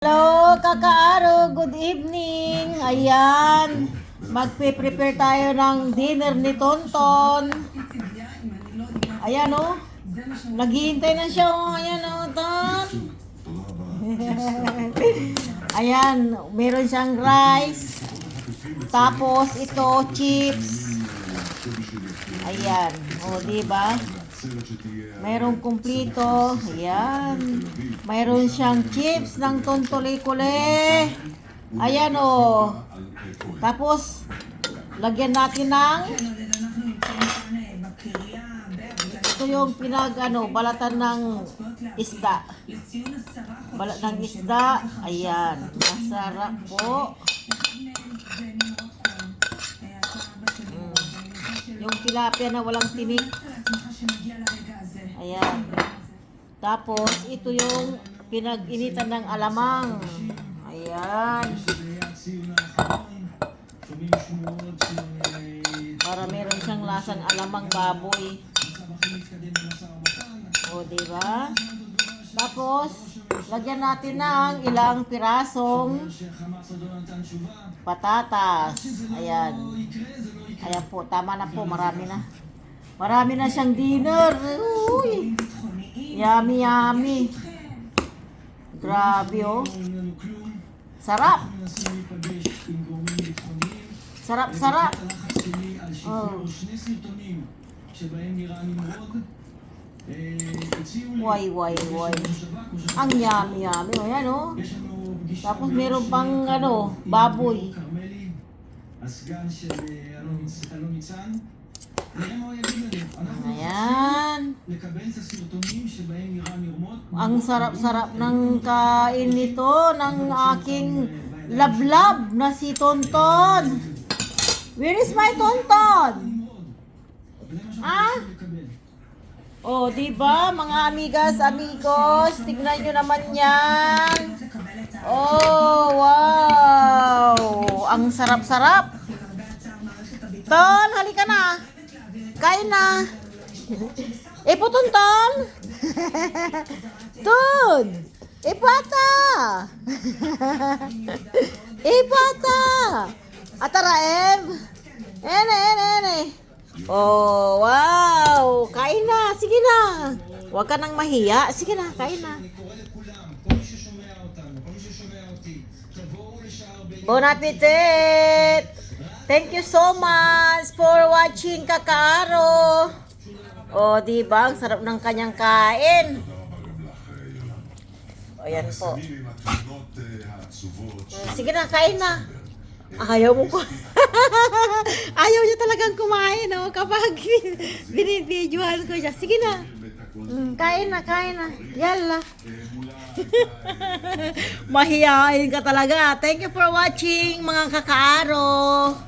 Hello, kakaaro. Good evening. Ayan. Magpe-prepare tayo ng dinner ni Tonton. Ayan o. Naghihintay na siya o. Ayan o, Ton. Ayan. Meron siyang rice. Tapos ito, chips. Ayan. O, diba? Mayroong kumplito. Ayan. Mayroon siyang chips ng tontole-kule. Ayan o. Tapos, lagyan natin ng ito yung balatan ng isda. Balat ng isda. Ayan. Masarap po. Yung tilapia na walang tinik. Ayan. Tapos, ito yung pinag-initan ng alamang. Ayan. Para meron siyang lasang alamang baboy. O, diba? Tapos, lagyan natin ng ilang pirasong patatas. Ayan. Ayan po, tama na po, marami na. Marami na siyang dinner. Uy! Yummy, yummy. Grabe, oh. Sarap. Sarap, sarap. Oh. Why. Ang yummy, yummy. O, yan, oh. Tapos meron pang, baboy. Ayan. Ang sarap-sarap ng kain nito ng aking lablab na si Tonton. Where is my Tonton? Ah? Oh, diba mga amigas, amigos? Tignan nyo naman yan. Oh, wow. Ang sarap-sarap. Ton, halika na. Kain na. Tonton. Ton. Ipata. Ipata. Atara, Ene. Oh, wow. Kain na. Sige na. Huwag ka nang mahiya. Sige na, kain na. Bon appetit. Thank you so much for watching, kakaaro. O, diba? Ang sarap ng kanyang kain. O, yan po. Sige na, kain na. Ayaw mo ko. Ayaw niya talagang kumain, no? Kapag binibidyohan ko siya. Sige na. Kain na. Yalla. Mahihain ka talaga. Thank you for watching, mga kakaaro.